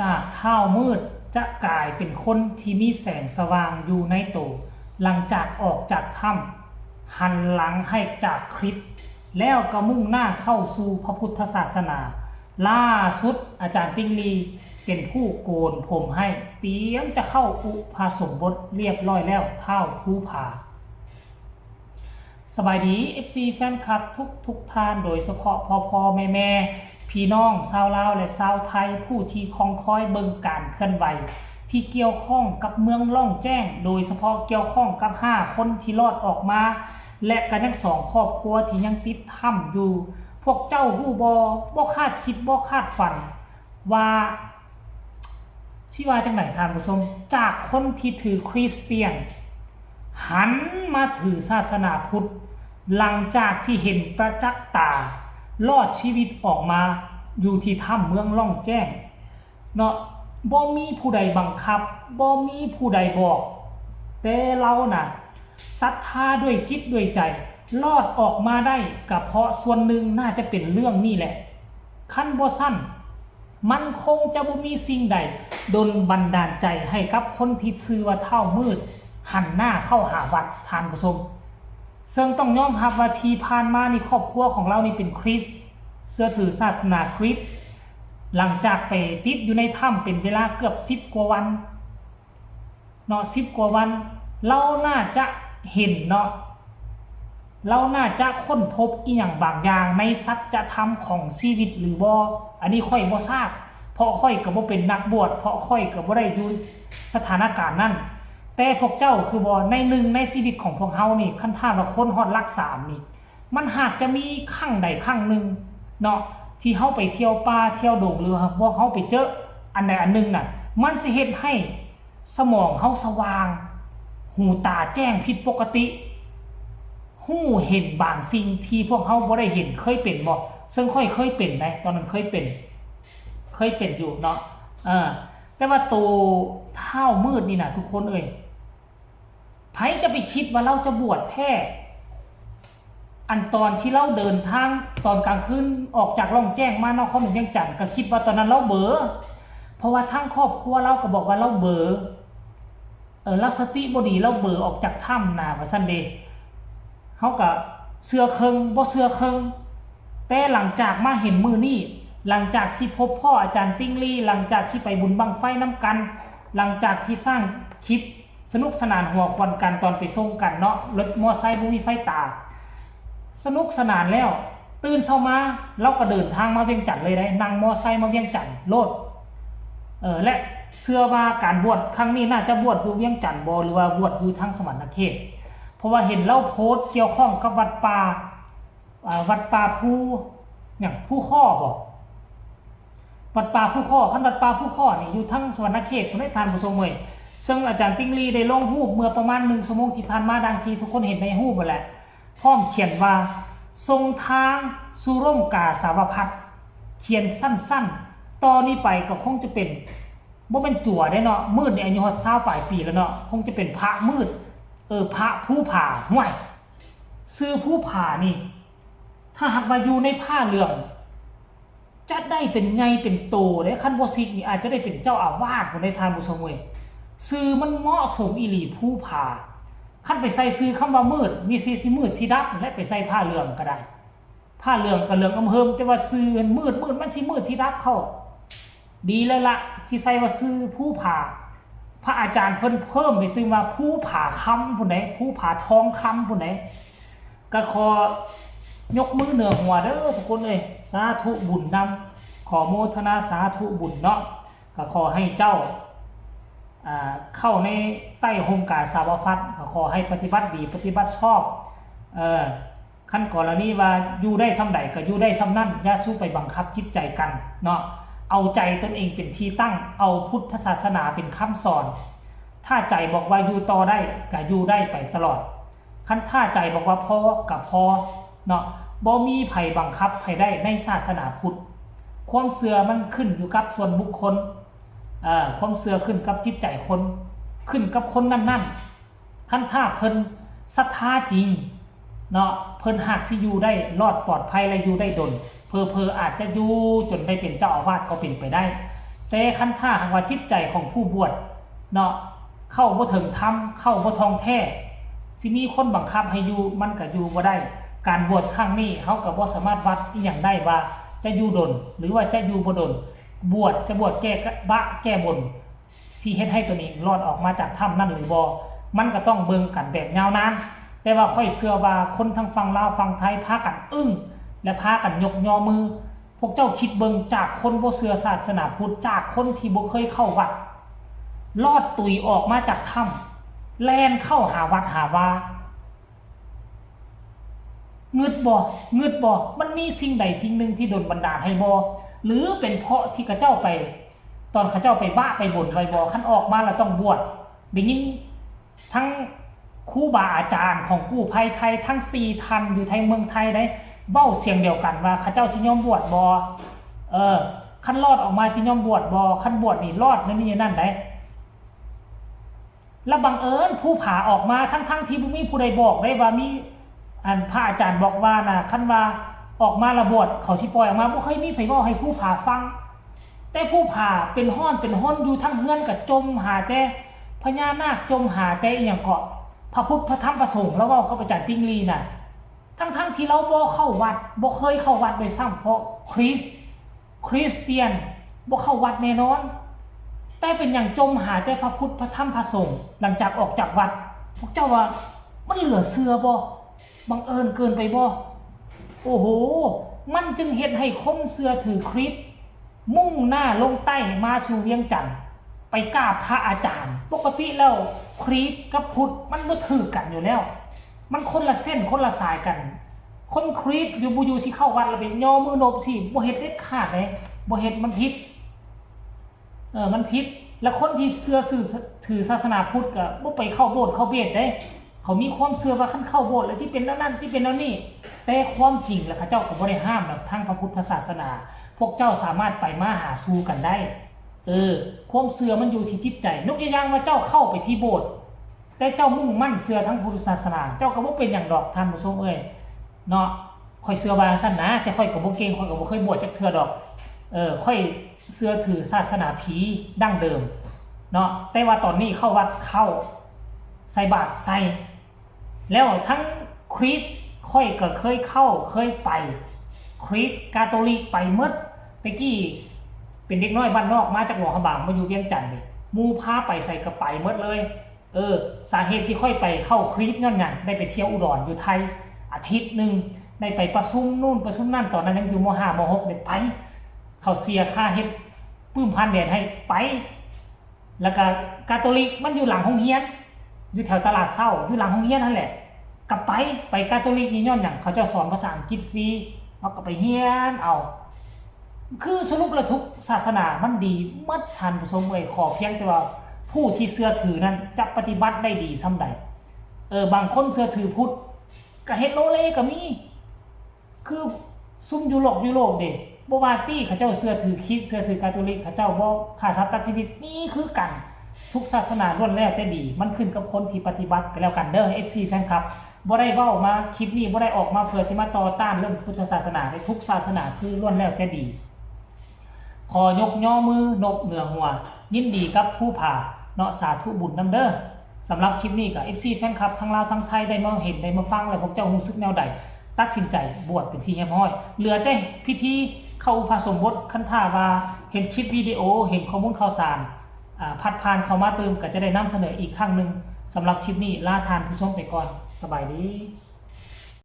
จากเท้ามืดจะกลายเป็นคนที่มีแสงสว่างอยู่ในตัวหลังจากออกจากถ้ำหันหลังให้จากคริสต์แล้วก็มุ่งหน้าเข้าสู่พระพุทธศาสนาล่าสุดอาจารย์ติ้งลีเป็นผู้โกนผมให้เตรียมจะเข้าอุปสมบทเรียบร้อยแล้วเท่าผู้ผาสบายดี FC แฟนคลับทุกท่านโดยเฉพาะพ่อแม่พี่น้องชาวลาวและชาวไทยผู้ที่คอยคอยเบิ่งการเคลื่อนไหวที่เกี่ยวข้องกับเมืองล่องแจ้งโดยเฉพาะเกี่ยวข้องกับ5คนที่รอดออกมาและกันทั้ง2ครอบครัวที่ยังติดถ้ำอยู่พวกเจ้าฮู้บ่คาดคิดบ่คาดฝันว่าสิว่าจังไหนท่านผู้ชมจากคนที่ถือคริสเตียนหันมาถือศาสนาพุทธหลังจากที่เห็นประจักษ์ตารอดชีวิตออกมาอยู่ที่ถ้ำเมืองล่องแจ้งเนาะบ่มีผู้ใดบังคับบ่มีผู้ใดบอกแต่เราน่ะศรัทธาด้วยจิตด้วยใจรอดออกมาได้ก็เพราะส่วนหนึ่งน่าจะเป็นเรื่องนี้แหละขั้นบ่สั้นมันคงจะบ่มีสิ่งใดดลบันดาลใจให้กับคนที่ชื่อว่าเฒ่ามืดหันหน้าเข้าหาวัดท่านผู้ชมซึ่งต้องยอมรับว่าที่ผ่านมานี่ครอบครัวของเรานี่เป็นคริสต์เชื่อถือศาสนาคริสต์หลังจากไปติดอยู่ในถ้ำเป็นเวลาเกือบ10 กว่าวันเนาะ10 กว่าวันเราน่าจะเห็นเนาะเราน่าจะค้นพบอีหยังบางอย่างในสัจธรรมของชีวิตหรือบ่อันนี้ค่อยบ่ทราบเพราะค่อยก็บ่เป็นนักบวชเพราะค่อยก็บ่ได้อยู่สถานการณ์นั้นแต่พวกเจ้าคือบ่ในหนึ่งในชีวิตของพวกเฮานี่คันถ้าว่าคนฮอดหลัก3นี่มันหากจะมีครั้งใดครั้งหนึ่งเนาะที่เฮาไปเที่ยวป่าเที่ยวดงหรือว่าเฮาไปเจออันใดอันหนึ่งน่ะมันสิเฮ็ดให้สมองเฮาสว่างหูตาแจ้งผิดปกติหูเห็นบางสิ่งที่พวกเฮาบ่ได้เห็นเคยเป็นบ่ซึ่งค่อยเคยเป็นได้ตอนนั้นเคยเป็นอยู่เนาะแต่ว่าโตเท้ามืดนี่น่ะทุกคนเอ้ยไผจะไปคิดว่าเราจะบวชแท้อันตอนที่เราเดินทางตอนกลางคืนออกจากล่องแจ้งมานครหลวงเวียงจันทน์ก็คิดว่าตอนนั้นเราเบอเพราะว่าทั้งครอบครัวเราก็บอกว่าเราเบอเราสติบ่ดีเราเบอออกจากถ้ำน่ะว่าซั่นเด้เฮาก็เชื่อครึ่งบ่เชื่อครึ่งแต่หลังจากมาเห็นมื้อนี้หลังจากที่พบพ่ออาจารย์ติ้งลี่หลังจากที่ไปบุญบั้งไฟน้ำกันหลังจากที่สร้างคลิปสนุกสนานหัวควันกันตอนไปส่งกันเนาะรถมอไซค์บ่มีไฟตาสนุกสนานแล้วตื่นเช้ามาเราก็เดินทางมาเวียงจันทน์เลยได้นั่งมอไซค์มาเวียงจันทน์โลดและเชื่อว่าการบวชครั้งนี้น่าจะบวชอยู่เวียงจันทน์บ่หรือว่าบวชอยู่ทางสวรรณเขตเพราะว่าเห็นเล่าโพสต์เกี่ยวข้องกับวัดป่าผู้ข้อบ่วัดป่าผู้ข้อคันวัดป่าผู้ข้อนี่อยู่ทางสวรรณเขตบ่ได้ทานผู้ชมเว้ยซึ่งอาจารย์ติ้งลี่ได้ลงรูปเมื่อประมาณ1 ชั่วโมงที่ผ่านมาดังที่ทุกคนเห็นในรูปนั่นแหละพร้อมเขียนว่าทรงทางสู่ร่มกาสาวพัฒน์เขียนสั้นๆตอนนี้ไปก็คงจะเป็นบ่เป็นจั่วได้เนาะมืดนี่อายุฮอด20ปลายปีแล้วเนาะคงจะเป็นพระมืดพระผู้ผ่าห่วยซื้อผู้ผ่านี่ถ้าหากว่าอยู่ในผ้าเหลืองจะได้เป็นไงเป็นโตได้คันบ่ซิกนี่อาจจะได้เป็นเจ้าอาวาสบ่ได้ทานผู้ชมเว้ยซื้อมันเหมาะสมอีหลีผู้ผ่าคันไปใส่ซื้อคำว่ามืดมีสิมืดสิดับและไปใส่ผ้าเหลืองก็ได้ผ้าเหลืองก็เหลืองอำเฮิมแต่ว่าซื้อมืดมันสิมืดสิดับเข้าดีแล้วล่ะที่ใส่ว่าซื้อผู้ผ่าพระอาจารย์เพิ่มไปซื้อว่าผู้ผ่าคำผู้ใดผู้ผ่าทองคำผู้ใดก็ขอยกมือเหนือหัวเด้อทุกคนเอ้ยสาธุบุญนำขอโมทนาสาธุบุญเนาะก็ขอให้เจ้าเข้าในใต้ห่มกาสาวพัฒน์ก็ขอให้ปฏิบัติดีปฏิบัติชอบขั้นกรณีว่าอยู่ได้ซ้ำใดก็อยู่ได้ซ้ำนั่นอย่าสู้ไปบังคับจิตใจกันเนาะเอาใจตนเองเป็นที่ตั้งเอาพุทธศาสนาเป็นคำสอนถ้าใจบอกว่าอยู่ต่อได้ก็อยู่ได้ไปตลอดขั้นถ้าใจบอกว่าพอกับพอเนาะบ่มีไผบังคับไผได้ในศาสนาพุทธความเชื่อมันขึ้นอยู่กับส่วนบุคคลความเชื่อขึ้นกับจิตใจคนขึ้นกับคนนั่นๆขั้นถ้าเพิ่นศรัทธาจริงเนาะเพิ่นหากสิอยู่ได้รอดปลอดภัยและอยู่ได้ดลเพออาจจะอยู่จนได้เป็นเจ้าอาวาสก็เป็นไปได้ แต่คันท่าหากว่าจิตใจของผู้บวชเนาะเข้าบ่ถึงธรรมเข้าบ่ท่องแท้สิมีคนบังคับให้อยู่มันก็อยู่บ่ได้การบวชครั้งนี้เฮาก็บ่สามารถวัดอีหยังได้ว่าจะอยู่ดลหรือว่าจะอยู่บ่ดลบวชแก้บะแก้บนที่เฮ็ดให้ตัวนี้รอดออกมาจากถ้ำนั่นหรือบ่มันก็ต้องเบิ่งกันแบบยาวนานแต่ว่าค่อยเชื่อว่าคนทั้งฝั่งลาวฝั่งไทยพากันอึ้งและพากันยกยอมือพวกเจ้าคิดเบิ่งจากคนบ่เชื่อศาสนาพุทธจากคนที่บ่เคยเข้าวัดลอดตุยออกมาจากถ้ำแล่นเข้าหาวัดหาวาเงึดบ่มันมีสิ่งใดสิ่งหนึ่งที่ดลบันดาลให้บ่หรือเป็นเพราะที่ข้าเจ้าไปตอนข้าเจ้าไปบ้าไปบ่นไปบ่คันออกมาแล้วต้องบวชได้ยินทั้งครูบาอาจารย์ของกู้ภัยไทยทั้ง4ท่านอยู่ไทยเมืองไทยได้เว้าเสียงเดียวกันว่าข้าเจ้าสิยอมบวชบ่คันรอดออกมาสิยอมบวชบ่คันบวชนี่รอดนั่นนี่นั่นได้แล้วบังเอิญผู้ผาออกมาทั้งที่บ่มีผู้ใดบอกได้ว่ามีพระอาจารย์บอกว่านะคันว่าออกมาระบวชเขาสิปล่อยออกมาบ่เคยมีไผเว้าให้ผู้ผาฟังแต่ผู้ผาเป็นห้อนอยู่ทั้งเฮือนก็จมหาแต่พญานาคจมหาแต่อีหยังก็พระพุทธพระธรรมพระสงฆ์แล้วเว้ากับอาจารย์ติ้งลีน่ะทั้งที่เราบ่เข้าวัดบ่เคยเข้าวัดโดยซ้ำเพราะคริสเตียนบ่เข้าวัดแน่นอนแต่เป็นอย่างจมหาแต่พระพุทธพระธรรมพระสงฆ์หลังจากออกจากวัดพวกเจ้าว่ามันเหลือเชื่อบ่บังเอิญเกินไปบ่โอ้โหมันจึงเฮ็ดให้คนเชื่อถือคริสต์มุ่งหน้าลงใต้มาสู่เวียงจันทน์ไปกราบพระอาจารย์ปกติแล้วคริสต์กับพุทธมันบ่ถือกันอยู่แล้วมันคนละเส้นคนละสายกันคนคริสต์อยู่สิเข้าวัดแล้วไปย่อมือนบสิบ่เฮ็ดเด็ดขาดเลยบ่เฮ็ดมันผิดมันผิดแล้วคนที่เชื่อถือศาสนาพุทธก็บ่ไปเข้าโบสถ์เข้าเบสได้เขามีความเชื่อว่าคันเข้าโบสถ์แล้วที่เป็นนั่นที่เป็นนี่แต่ความจริงแล้วเขาเจ้าก็บ่ได้ห้ามแบบทางพระพุทธศาสนาพวกเจ้าสามารถไปมาหาสู่กันได้ความเชื่อมันอยู่ที่จิตใจยกตัวอย่างว่าเจ้าเข้าไปที่โบสถ์แต่เจ้ามุ่งมั่นเชื่อทั้งพุทธศาสนาเจ้าก็บ่เป็นหยังดอกท่านผู้ชมเนาะค่อยเชื่อว่าซั่นนะแต่ค่อยก็บ่เก่งค่อยก็บ่เคยบวชจักเทื่อดอกค่อยเชื่อถือศาสนาผีดั้งเดิมเนาะแต่ว่าตอนนี้เข้าวัดเข้าใส่บาตรใส่แล้วทั้งคริสต์ค่อยก็เคยเข้าเคยไปคริสต์คาทอลิกไปหมดตะกี้เป็นเด็กน้อยบ้านนอกมาจากหลวงพระบางมาอยู่เวียงจันทน์นี่หมู่พาไปใส่กระไปหมดเลยสาเหตุที่ค่อยไปเข้าคริสต์นั่นน่ะได้ไปเที่ยวอุดรอยู่ไทยอาทิตย์นึงได้ไปประชุมนู่นประชุมนั่นตอนนั้นยังอยู่ม.5 ม.6 ได้ไปเขาเสียค่าเฮ็ดปื้มพันแดดให้ไปแล้วก็คาทอลิกมันอยู่หลังโรงเรียนอยู่แถวตลาดเช้าอยู่หลังโรงเรียนนั่นแหละก็ไปคาทอลิกนี่ย้อนหยังเขาจะสอนภาษาอังกฤษฟรีเอาก็ไปเรียนเอาคือสรุปแล้วทุกศาสนามันดีหมดท่านผู้ชมขอเพียงแต่ว่าผู้ที่เชื่อถือนั้นจะปฏิบัติได้ดีส่ำใดบางคนเชื่อถือพุทธก็เฮ็ดโลเลก็มีคือซุ่มยุโรปเด้บ่ว่าตี้เขาเจ้าเชื่อถือคริสต์เชื่อถือคาทอลิกเขาเจ้าบ่ฆ่าสัตว์ตัดชีวิตนี่คือกันทุกศาสนาล้วนแล้วแต่ดีมันขึ้นกับคนที่ปฏิบัติกันแล้วกันเด้อ FC แฟนคลับบ่ได้เว้ามาคลิปนี้บ่ได้ออกมาเพื่อสิมาต่อต้านเรื่องพุทธศาสนาในทุกศาสนาคือล้วนแล้วแต่ดีขอยกย่อมือนบเหนือหัวยินดีกับผู้ผ่าเนาะสาธุบุญนำเด้อสำหรับคลิปนี้ก็ FC แฟนคลับทั้งลาวทั้งไทยได้มาเห็นได้มาฟังแล้วพวกเจ้ารู้สึกแนวใดตัดสินใจบวชเป็นที่เรียบร้อยเหลือแต่พิธีเข้าอุปสมบทคันท่าว่าเห็นคลิปวิดีโอเห็นข้อมูลข่าวสารพัดผ่านเข้ามาเติมก็จะได้นำเสนออีกครั้งนึงสำหรับคลิปนี้ลาทานผู้ชมไปก่อนสบายดี